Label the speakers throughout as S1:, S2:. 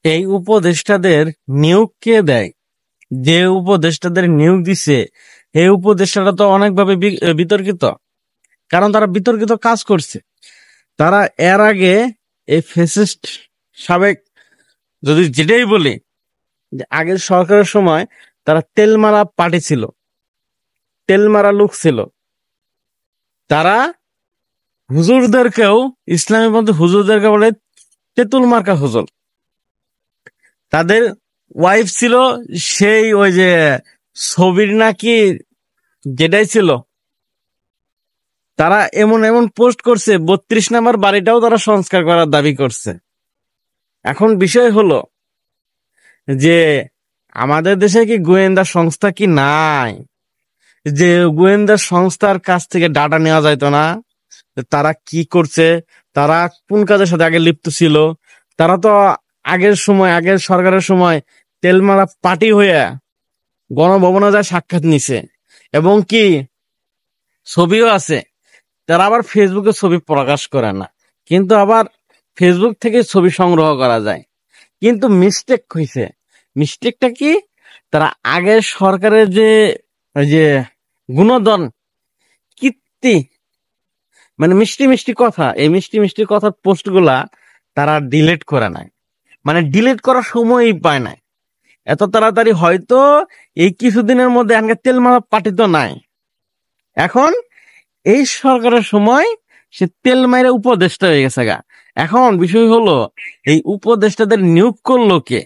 S1: এই উপদেষ্টাদের নিয়োগ কে দেয়? যে উপদেষ্টাদের নিয়োগ দিছে এই উপদেষ্টাটা তো অনেকভাবে বিতর্কিত, কারণ তারা বিতর্কিত কাজ করছে। তারা এর আগে এই ফ্যাসিস্ট সাবেক, যদি যেটাই বলি, যে আগের সরকারের সময় তারা তেলমারা পার্টি ছিল, তেলমারা লোক ছিল। তারা হুজুরদেরকেও, ইসলামী মধ্যে হুজুরদেরকে বলে তেতুল মার্কা হুজুর। তাদের ওয়াইফ ছিল সেই ওই যে ছবির নাকি যেটাই ছিল। তারা এমন এমন পোস্ট করছে, 32 নম্বর বাড়িটাও তারা সংস্কার করার দাবি করছে। এখন বিষয় হলো যে আমাদের দেশে কি গোয়েন্দা সংস্থা কি নাই? যে গোয়েন্দা সংস্থার কাছ থেকে ডাটা নেওয়া যাইতো না? তারা কি করছে, তারা কোন কাজের সাথে আগে লিপ্ত ছিল? তারা তো আগের সময়, আগের সরকারের সময় তেলমারা পার্টি হয়ে গণভবনে যায় সাক্ষাৎ নিছে, এবং কি ছবিও আছে। তারা আবার ফেসবুকে ছবি প্রকাশ করে না, কিন্তু আবার ফেসবুক থেকে ছবি সংগ্রহ করা যায়। কিন্তু মিস্টেক হয়েছে। মিস্টেকটা কি? তারা আগের সরকারের যে ওই যে গুণধন কীর্তি, মানে মিষ্টি মিষ্টি কথা, এই মিষ্টি মিষ্টি কথার পোস্ট গুলা তারা ডিলিট করে নাই, মানে ডিলিট করার সময়ই পায় নাই। এত তাড়াতাড়ি হয়তো এই কিছুদিনের মধ্যে তেলমারা পার্টি তো নাই। এখন এই সরকারের সময় সে তেল মাইরা উপদেষ্টা হয়ে গেছে গা। এখন বিষয় হলো এই উপদেষ্টাদের নিয়োগ করলো কে?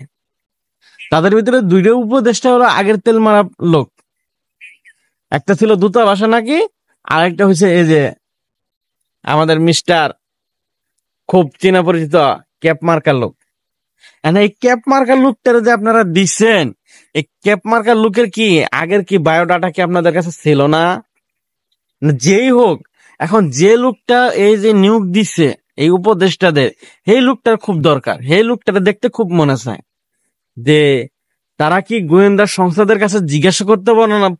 S1: তাদের ভিতরে দুইটা উপদেষ্টা হলো আগের তেল মারা লোক। একটা ছিল দূতাবাসে নাকি, আর একটা হচ্ছে এই যে আমাদের মিস্টার খুব চেনা পরিচিত ক্যাপ মার্কার লোক। এই ক্যাপ মার্কার লোকটার যে আপনারা দিচ্ছেন, এই ক্যাপ মার্কার লোকের কি আগের কি বায়োডাটা কি আপনাদের কাছে ছিল না? যেই হোক, এখন যে লোকটা এই যে নিয়োগ দিচ্ছে এই উপদেষ্টাদের, এই লোকটার খুব দরকার। এই লোকটা দেখতে খুব মনে চায় যে তারা কি গোয়েন্দা সংস্থাদের কাছে জিজ্ঞাসা করতে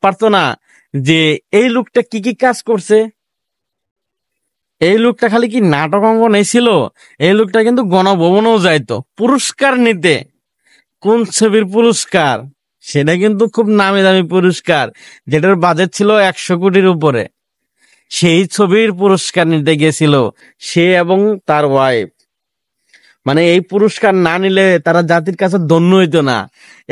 S1: পারতো না যে এই লোকটা কি কি কাজ করছে? এই লোকটা খালি কি নাটক অঙ্গনে ছিল? এই লোকটা কিন্তু গণভবনেও যাইতো পুরস্কার নিতে। কোন ছবির পুরস্কার? সেটা কিন্তু খুব নামি দামি পুরস্কার, যেটার বাজেট ছিল 100 কোটির উপরে। সেই ছবির পুরস্কার নিতে গেছিল সে এবং তার ওয়াইফ। মানে এই পুরস্কার না নিলে তারা জাতির কাছে ধন্য হইতো না।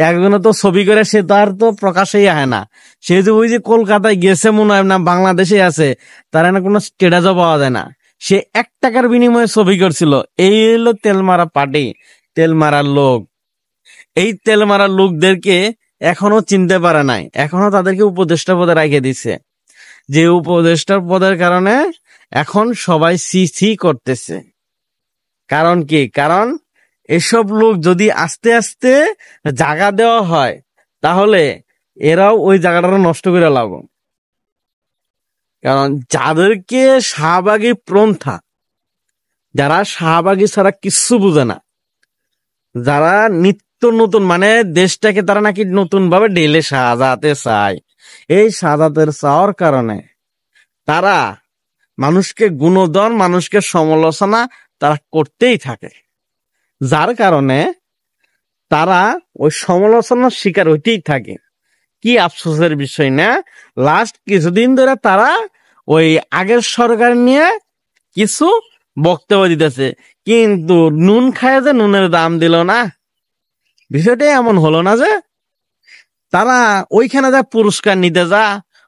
S1: একজনে তো ছবি করে সে তার তো প্রকাশেই আহে না। সে যে ওই যে কলকাতায় গেছে মনে হয় না, বাংলাদেশে আছে, তার না কোনো স্টেটাসও পাওয়া যায় না। সে 1 টাকার বিনিময়ে ছবি করছিল। এই হলো তেলমারা পার্টি, তেলমারার লোক। এই তেলমারা লোকদেরকে এখনো চিনতে পারে নাই, এখনো তাদেরকে উপদেষ্টা পদে রেখে দিছে। যে উপদেষ্টার পদের কারণে এখন সবাই সি করতেছে। কারণ কি? কারণ এসব লোক যদি আস্তে আস্তে জায়গা দেওয়া হয়, তাহলে এরাও ওই জায়গাটা নষ্ট করে লাগবে। কারণ যাদেরকে শাহবাগী পন্থা, যারা শাহবাগী ছাড়া কিচ্ছু বুঝে না, যারা নিত্য নতুন, মানে দেশটাকে তারা নাকি নতুন ভাবে ঢেলে সাজাতে চায়, এই সাজাতের চাওয়ার কারণে তারা মানুষকে গুণধন, মানুষকে সমালোচনা তারা করতেই থাকে। যার কারণে তারা ওই সমালোচনার শিকার হইতেই থাকে। কি আফসোসের বিষয় না, লাস্ট কিছুদিন ধরে তারা ওই আগের সরকার নিয়ে কিছু বক্তব্য দিতেছে, কিন্তু নুন খায় যে নুনের দাম দিল না। বিষয়টাই এমন হলো না যে তারা ওইখানে যা পুরস্কার নিতে যা,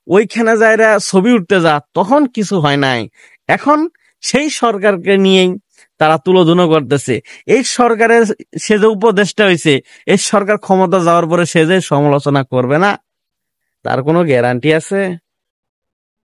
S1: ওইখানে যায় ছবি উঠতে যা, তখন কিছু হয় নাই। এখন সেই সরকারকে নিয়েই তারা তুলোধুনো করতেছে। এই সরকারের সে যে উপদেষ্টা হয়েছে, এই সরকার ক্ষমতা যাওয়ার পরে সে যে সমালোচনা করবে না, তার কোনো গ্যারান্টি আছে?